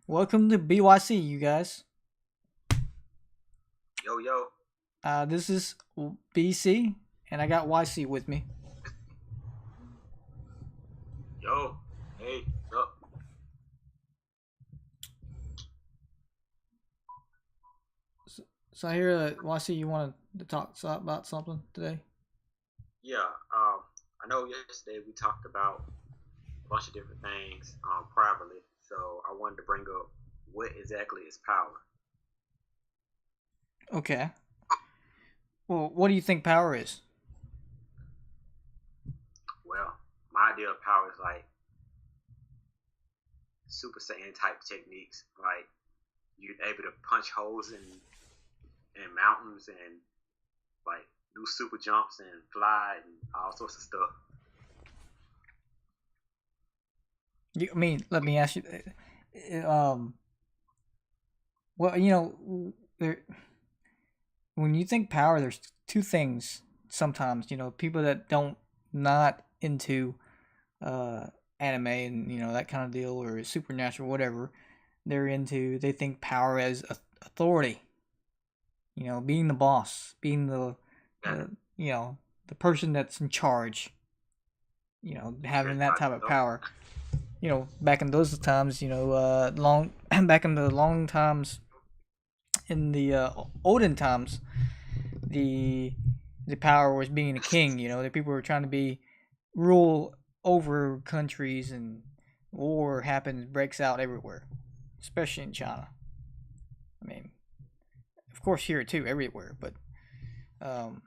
Welcome to BYC, you guys. Yo, yo, This is BC, and I got YC with me. yo, hey, what's up? So I hear that YC, you wanted to talk about something today. Yeah, I know yesterday we talked about a bunch of different things privately, so I wanted to bring up what exactly is power. Okay. Well, what do you think power is? Well, my idea of power is like Super Saiyan type techniques, like you're able to punch holes in mountains and like do super jumps and fly and all sorts of stuff. I mean, let me ask you. Um. Well, when you think power, there's two things. Sometimes, people that don't not into uh anime and that kind of deal or supernatural, whatever they think power as authority, being the boss, being Yeah, the you know the person that's in charge, having that type of power. Back in those times, long back in the long times, in the olden times, the the power was being a king. The people were trying to be rule over countries, and war happens, breaks out everywhere, especially in China. I mean, of course here too, everywhere, but um,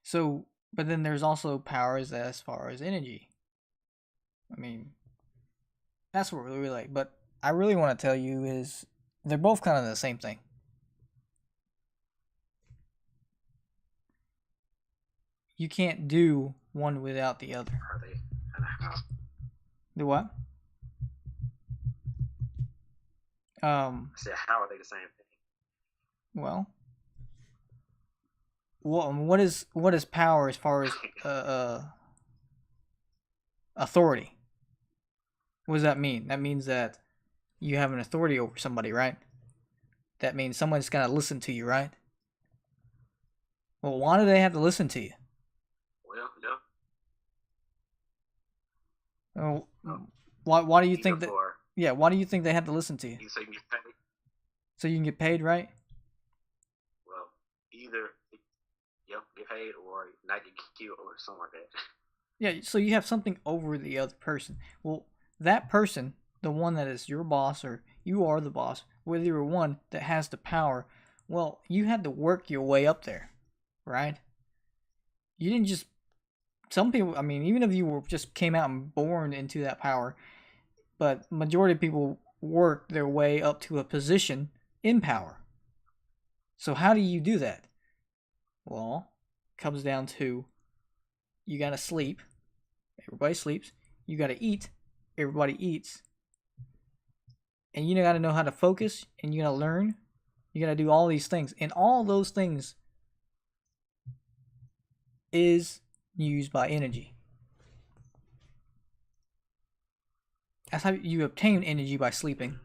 so, but then there's also powers as far as energy. I mean, that's what we really like. But I really want to tell you is they're both kind of the same thing. You can't do one without the other. are they? And how? The what? I said, how are they the same thing? Well, what is power as far as authority? What does that mean? That means that you have an authority over somebody, right? That means someone's gonna listen to you, right? Well, why do they have to listen to you? Well, yeah, Well, uh, why do you either think that? for Yeah, why do you think they have to listen to you? so you can get paid. So you can get paid, right? Well, either yep, get paid or not get killed or something like that. Yeah, so you have something over the other person. Well, that person, the one that is your boss or you are the boss, whether you're one that has the power, well, you had to work your way up there, right? You didn't just some people, I mean, even if you were just came out and born into that power, but majority of people work their way up to a position in power. So how do you do that? Well, it comes down to you got to sleep. Everybody sleeps. You got to eat. Everybody eats. And you got to know how to focus, and you got to learn. You got to do all these things. And all those things is used by energy. That's how you obtain energy, by sleeping.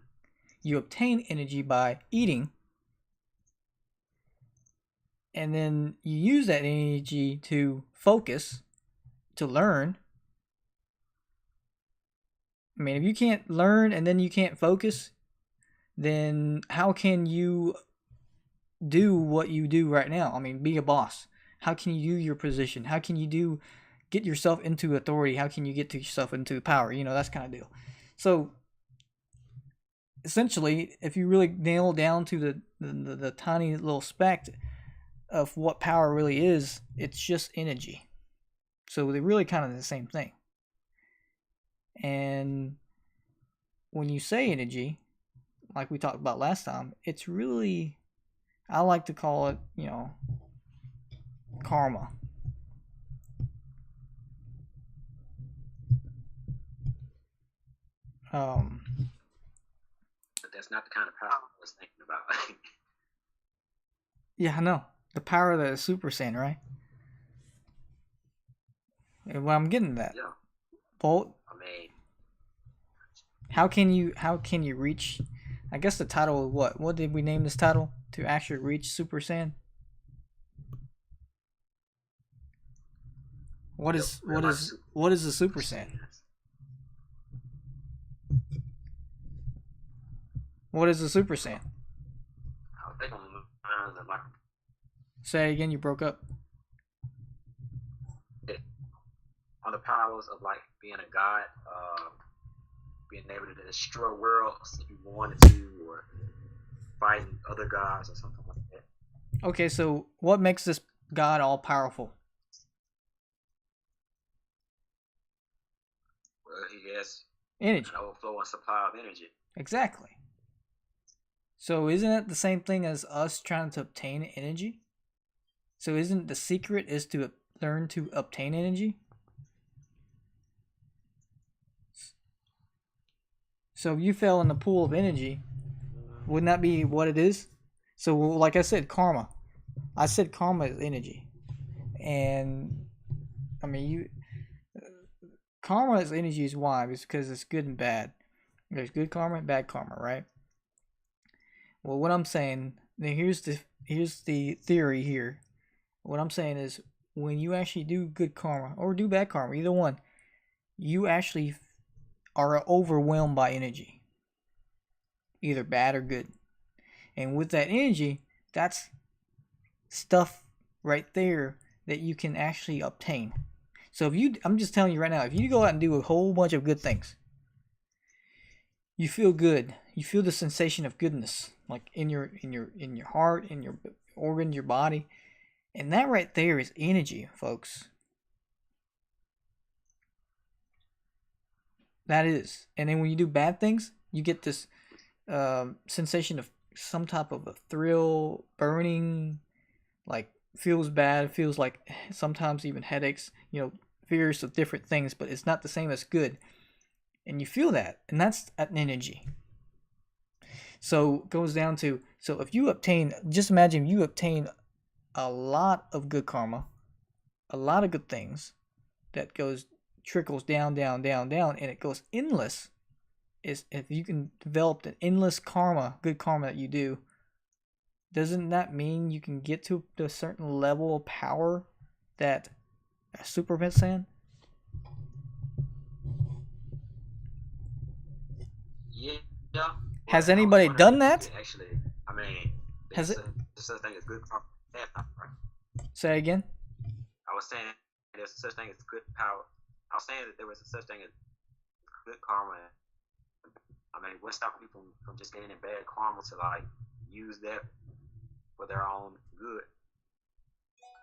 You obtain energy by eating, and then you use that energy to focus, to learn. I mean, if you can't learn and then you can't focus, then how can you do what you do right now? I mean, be a boss. How can you do your position? How can you get yourself into authority? How can you get to yourself into power? That's kind of deal. So essentially, if you really nail down to the tiny little speck of what power really is, it's just energy. So they're really kind of the same thing. And when you say energy, like we talked about last time, it's really, I like to call it, karma. Um, But that's not the kind of power I was thinking about. yeah, I know the power of the Super Saiyan, right? And what I'm getting at, Yeah, well, I mean, how can you reach? I guess the title of what? What did we name this title? To actually reach Super Saiyan? What Yep, is real what life is what is a Super Super Saiyan? Saiyans. What is a Super Saiyan? I think on the lines of like Say it again. You broke up. on the powers of like being a god, being able to destroy worlds if you wanted to, or fighting other gods or something like that. Okay, so what makes this God all powerful? Well, he has Energy. an overflowing supply of energy. Exactly. So isn't it the same thing as us trying to obtain energy? So isn't the secret is to learn to obtain energy? So if you fell in the pool of energy, wouldn't that be what it is? So like I said, karma. I said karma is energy, and I mean you karma is energy is why? It's because it's good and bad. There's good karma and bad karma, right? Well, what I'm saying, then here's the theory here. What I'm saying is when you actually do good karma or do bad karma, either one, you actually are overwhelmed by energy, either bad or good. And with that energy, that's stuff right there that you can actually obtain. So if you, I'm just telling you right now, if you go out and do a whole bunch of good things, you feel good. You feel the sensation of goodness, like in your heart, in your organ, your body, and that right there is energy, folks. That is. And then when you do bad things, you get this sensation of some type of a thrill, burning, like feels bad, feels like sometimes even headaches, fears of different things, but it's not the same as good. And you feel that, and that's an energy. So it goes down to, so if you obtain, just imagine you obtain a lot of good karma, a lot of good things that goes trickles down, down, down, down, and it goes endless. Is if you can develop an endless karma, good karma that you do, doesn't that mean you can get to a certain level of power that a Super Saiyan? Yeah, yeah. Has But I was anybody wondering done if you that? could actually, I mean, Has there's it? such thing as good power, bad power, right? Say again. I was saying there's such thing as good power. I was saying that there was such thing as good karma. I mean, what stopping people from just getting in bad karma to like use that for their own good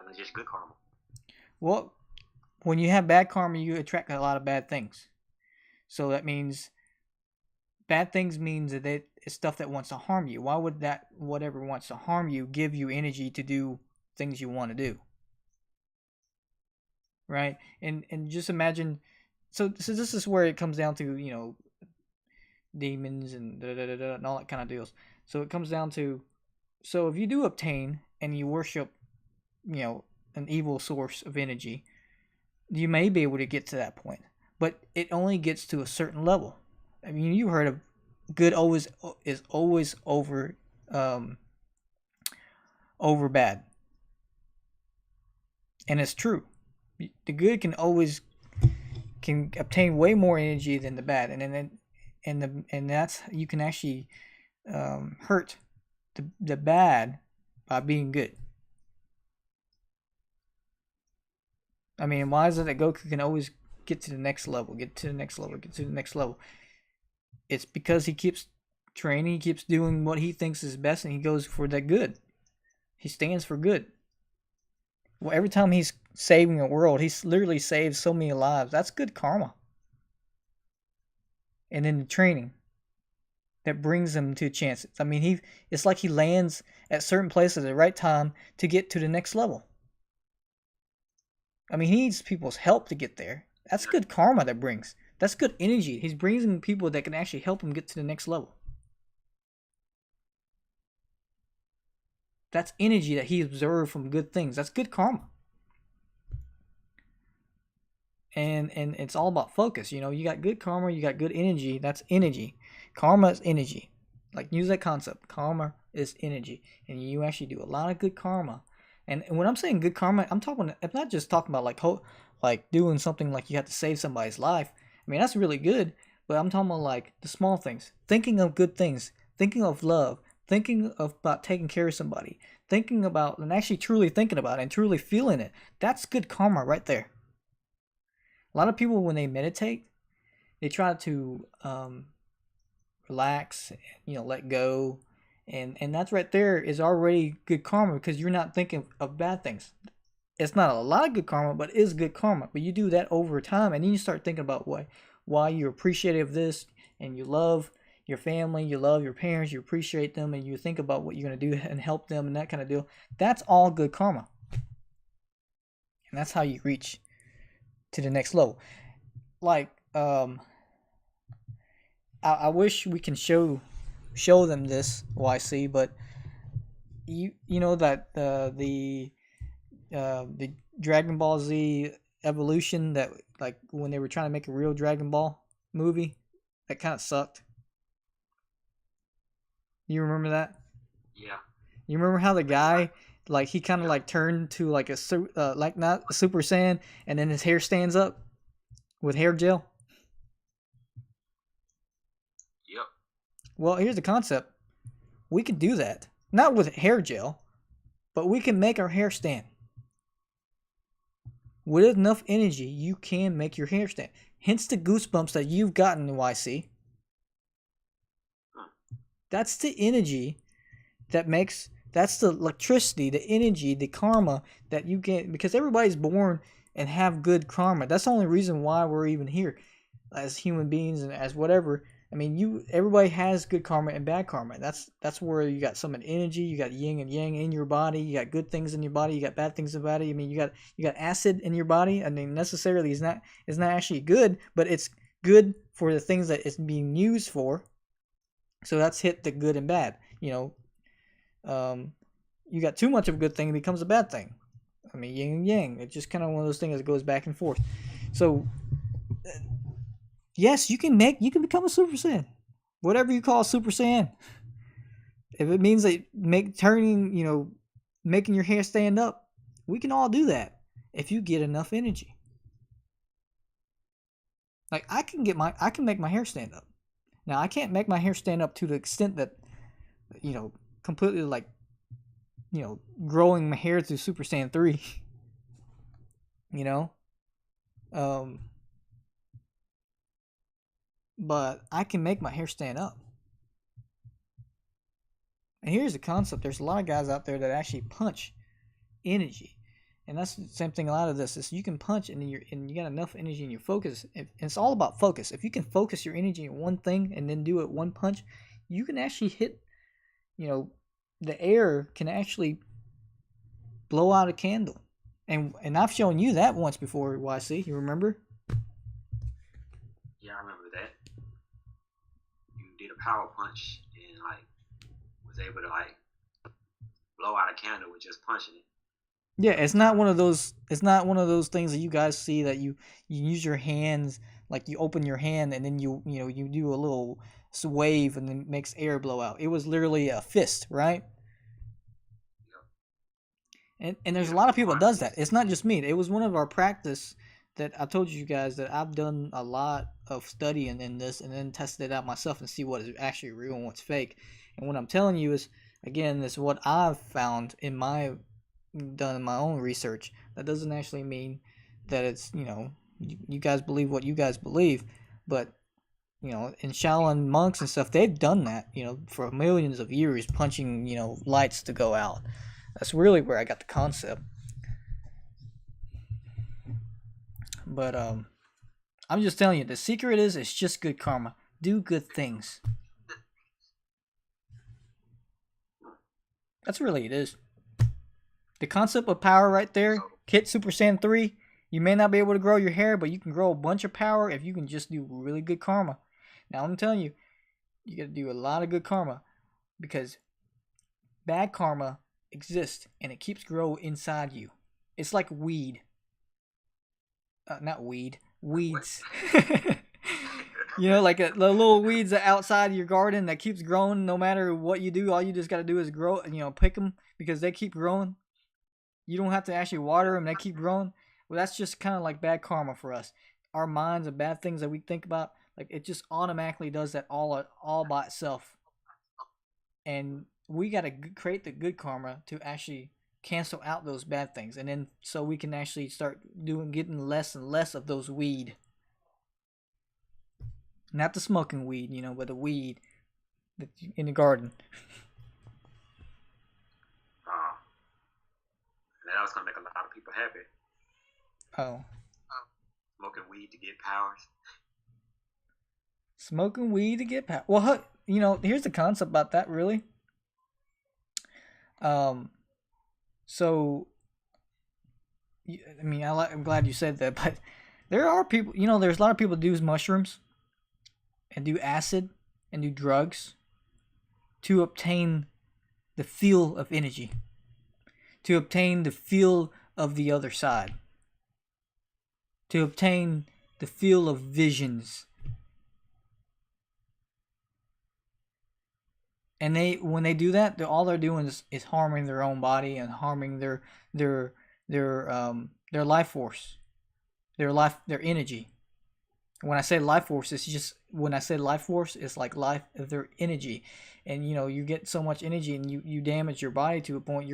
and just good karma? Well, when you have bad karma, you attract a lot of bad things. So that means bad things means that it's stuff that wants to harm you. Why would that whatever wants to harm you give you energy to do things you want to do? Right? And just imagine, so this is where it comes down to, demons and da, da, da, da, and all that kind of deals. So it comes down to, so if you do obtain and you worship, an evil source of energy, you may be able to get to that point, but it only gets to a certain level. I mean, you heard of good always is always um, over bad, and it's true. The good can obtain way more energy than the bad, and that's you can actually hurt the bad by being good. I mean, why is it that Goku can always get to the next level, get to the next level, get to the next level? It's because he keeps training, he keeps doing what he thinks is best, and he goes for that good. He stands for good. Well, every time he's saving a world, he's literally saved so many lives. That's good karma. And then the training that brings him to chances. I mean, it's like he lands at certain places at the right time to get to the next level. I mean, he needs people's help to get there. That's good karma that brings. That's good energy. He's bringing people that can actually help him get to the next level. That's energy that he observed from good things. That's good karma. and it's all about focus. You know, you got good karma, you got good energy. That's energy. Karma is energy. Like, use that concept. Karma is energy, and you actually do a lot of good karma. And when I'm saying good karma, I'm not just talking about like doing something like you have to save somebody's life. I mean, that's really good, but I'm talking about like the small things, thinking of good things, thinking of love, thinking of about taking care of somebody, thinking about and actually truly thinking about it and truly feeling it. That's good karma right there. A lot of people, when they meditate, they try to relax, let go, and that's right there is already good karma because you're not thinking of bad things. It's not a lot of good karma, but it is good karma. But you do that over time, and then you start thinking about why you're appreciative of this, and you love your family, you love your parents, you appreciate them, and you think about what you're gonna do and help them and that kind of deal. That's all good karma, and that's how you reach to the next level. Like, I wish we can show them this YC, but you know that the Dragon Ball Z evolution, that like when they were trying to make a real Dragon Ball movie, that kind of sucked. You remember that? Yeah. You remember how the But you're right. guy, like, he kind of Yep. like turned to like like not a Super Saiyan, and then his hair stands up with hair gel. Yep. Well, here's the concept: we can do that, not with hair gel, but we can make our hair stand. With enough energy, you can make your hair stand. Hence the goosebumps that you've gotten, YC. Huh. That's the energy that's the electricity, the energy, the karma that you get because everybody's born and have good karma. That's the only reason why we're even here as human beings and as whatever. I mean, everybody has good karma and bad karma. That's where you got some energy, you got yin and yang in your body, you got good things in your body, you got bad things in your body. I mean, you got acid in your body. I mean, necessarily is not actually good, but it's good for the things that it's being used for. So that's hit the good and bad. You got too much of a good thing, it becomes a bad thing. I mean, yin and yang. It's just kind of one of those things that goes back and forth. So yes, you can become a Super Saiyan, whatever you call Super Saiyan. If it means that making your hair stand up, we can all do that if you get enough energy. Like, I can make my hair stand up. Now I can't make my hair stand up to the extent that completely like growing my hair through Super Saiyan 3. you know, um, but I can make my hair stand up. And here's the concept: there's a lot of guys out there that actually punch energy, and that's the same thing. A lot of this is you can punch, and you got enough energy in your focus. And it's all about focus. If you can focus your energy in one thing and then do it one punch, you can actually hit. You know, the air can actually blow out a candle. And I've shown you that once before, YC. You remember? Yeah, I remember that. You did a power punch and like was able to like blow out a candle with just punching it Yeah, a few it's not one times. of those. It's not one of those things that you guys see that you use your hands, like you open your hand and then you do a little wave and then makes air blow out. It was literally a fist, right? Yep. And there's a Yeah, lot of a people that lot of does that. fists. It's not just me. It was one of our practice that I told you guys that I've done a lot of studying in this and then tested it out myself and see what is actually real and what's fake. And what I'm telling you is, again, this is what I've found in my done in my own research. That doesn't actually mean that it's you guys believe what you guys believe, but in Shaolin monks and stuff, they've done that for millions of years, punching lights to go out. That's really where I got the concept. But I'm just telling you, the secret is it's just good karma. Do good things. That's really it is. The concept of power right there, So Kit Super Saiyan 3, you may not be able to grow your hair, but you can grow a bunch of power if you can just do really good karma. Now I'm telling you, you gotta do a lot of good karma because bad karma exists and it keeps growing inside you. It's like weed. not weed, What? weeds. You know, like the little weeds outside your garden that keeps growing no matter what you do. All you just got to do is grow, pick them because they keep growing. You don't have to actually water them; they keep growing. Well, that's just kind of like bad karma for us. Our minds and bad things that we think about, like it just automatically does that all by itself. And we got to create the good karma to actually cancel out those bad things, and then so we can actually start getting less and less of those weed. Not the smoking weed, but the weed in the garden. Uh, that was gonna make a lot of people happy. Oh, Smoking weed to get powers. smoking weed to get power. Well, here's the concept about that. Really, um, so I mean, I'm glad you said that, but there are people. There's a lot of people do mushrooms and do acid and do drugs to obtain the feel of energy, to obtain the feel of the other side, to obtain the feel of visions. And when they do that, all they're doing is harming their own body and harming their their life force, their energy. When I say life force, it's just when I say life force, it's like life of their energy, and you get so much energy and you damage your body to a point.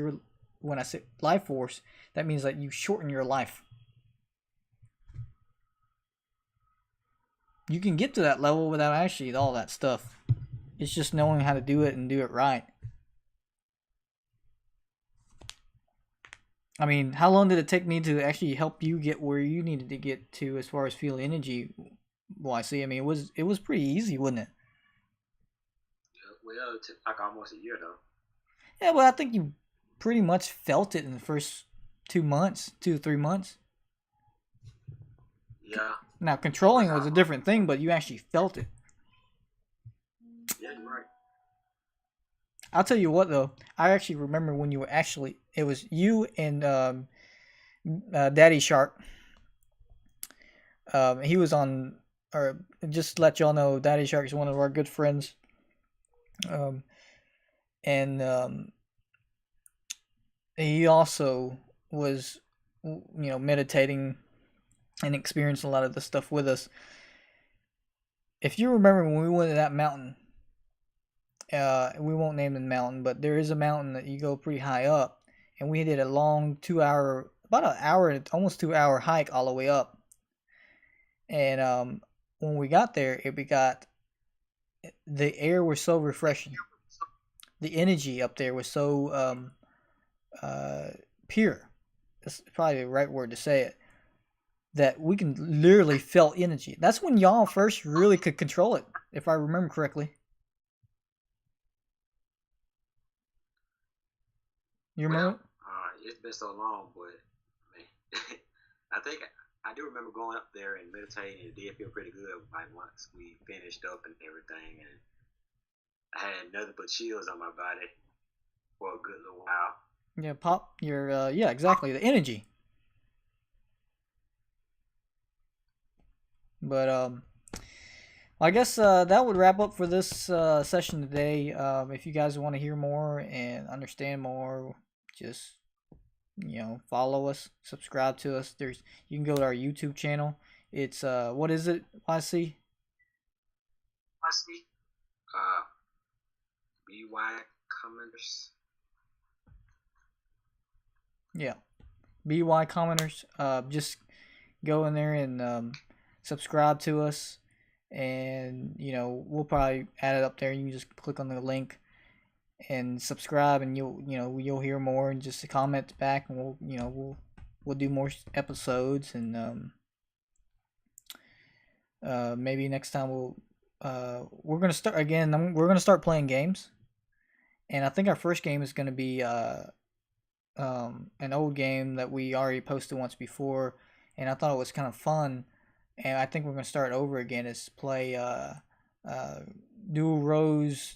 When I say life force, that means that you shorten your life. You can get to that level without actually all that stuff. It's just knowing how to do it and do it right. I mean, how long did it take me to actually help you get where you needed to get to as far as feeling energy? Well, I see. I mean, it was pretty easy, wasn't it? Well, it took like almost a year though. Yeah, well, I think you pretty much felt it in the first 2 months, 2 to 3 months. Yeah, Now, controlling was a different thing, but you actually felt it. yeah, you're right. I'll tell you what, though. I actually remember when it was you and Daddy Shark. He was on, or just to let y'all know, Daddy Shark is one of our good friends. Um, and he also was, meditating and experienced a lot of this stuff with us. If you remember when we went to that mountain, we won't name the mountain, but there is a mountain that you go pretty high up, and we did a long 2 hour, about an hour, almost 2 hour hike all the way up. And when we got there, the air was so refreshing. The energy up there was so uh, pure. That's probably the right word to say it. That we can literally feel energy. That's when y'all first really could control it, if I remember correctly. You Well, remember? it's been so long, but man, I think I do remember going up there and meditating. It did feel pretty good. Like once we finished up and everything, and I had nothing but chills on my body for a good little while. Yeah, pop. Yeah, exactly. The energy. But I guess that would wrap up for this session today. If you guys want to hear more and understand more, just follow us, subscribe to us. You can go to our YouTube channel. It's what is it? YC? I see. Uh, BY commenters. Yeah, BY commenters. Just go in there and subscribe to us, and we'll probably add it up there. You can just click on the link and subscribe, and you'll hear more, and just comment back, and we'll do more episodes, and maybe next time we're gonna start again. We're gonna start playing games, and I think our first game is gonna be an old game that we already posted once before, and I thought it was kind of fun, and I think we're gonna start over again. Is play uh, Dual Rose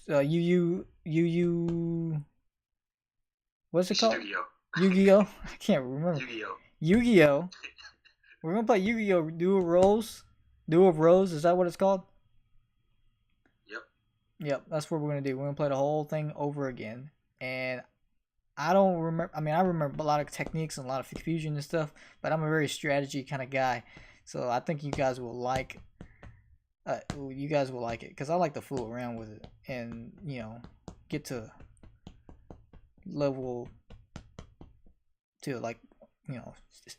what's it called? Yu-Gi-Oh. Yu-Gi-Oh. I can't remember. Yu-Gi-Oh. Yu-Gi-Oh. We're gonna play Yu-Gi-Oh! Duel Rose. Duel of Rose, is that what it's called? Yep. Yep, that's what we're gonna do. We're gonna play the whole thing over again. And I don't remember. I mean, I remember a lot of techniques and a lot of confusion and stuff, but I'm a very strategy kind of guy, so I think you guys will like. You guys will like it because I like to fool around with it and get to level to like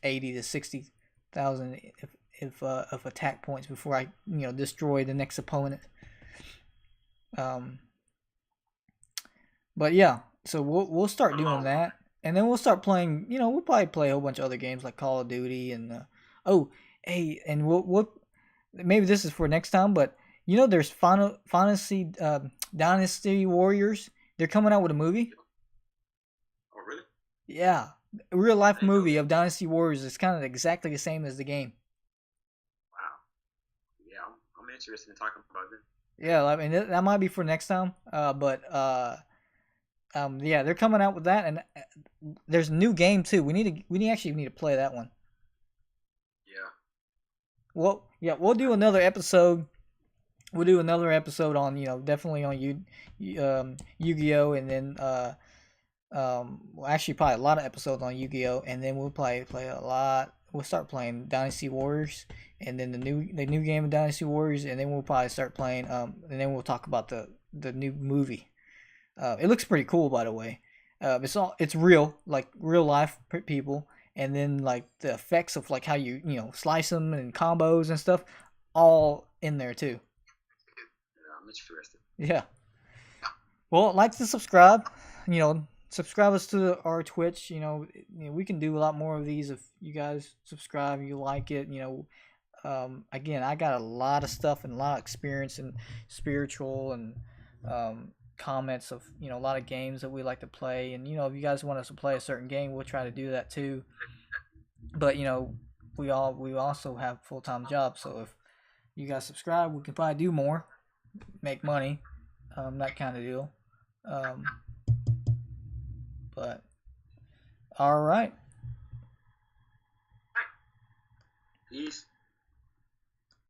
80 to 60,000 if attack points before I destroy the next opponent. Um, but yeah, so we'll start doing that, and then we'll start playing. We'll probably play a whole bunch of other games like Call of Duty and oh, hey, and we'll maybe this is for next time, but there's Final Fantasy Dynasty Warriors. They're coming out with a movie. Oh, really? Yeah, a real life I didn't know movie that. of Dynasty Warriors. It's kind of exactly the same as the game. Wow. Yeah, I'm interested in talking about this. Yeah, I mean that might be for next time. But yeah, they're coming out with that, and there's a new game too. Actually need to play that one. Yeah. Well, yeah, we'll do another episode. We'll do another episode on definitely on Yu-Gi-Oh, and then well, actually probably a lot of episodes on Yu-Gi-Oh, and then we'll play a lot. We'll start playing Dynasty Warriors, and then the new game of Dynasty Warriors, and then we'll probably start playing. And then we'll talk about the new movie. It looks pretty cool, by the way. It's real, like real life people, and then like the effects of like how you slice them and combos and stuff, all in there too. Yeah, I'm interested. Yeah. Well, like to subscribe. Subscribe us to our Twitch. We can do a lot more of these if you guys subscribe. You like it. Again, I got a lot of stuff and a lot of experience in spiritual and comments of a lot of games that we like to play. And if you guys want us to play a certain game, we'll try to do that too. But we also have full time jobs, so if you guys subscribe, we can probably do more, make money, that kind of deal. Um, but all right. Peace.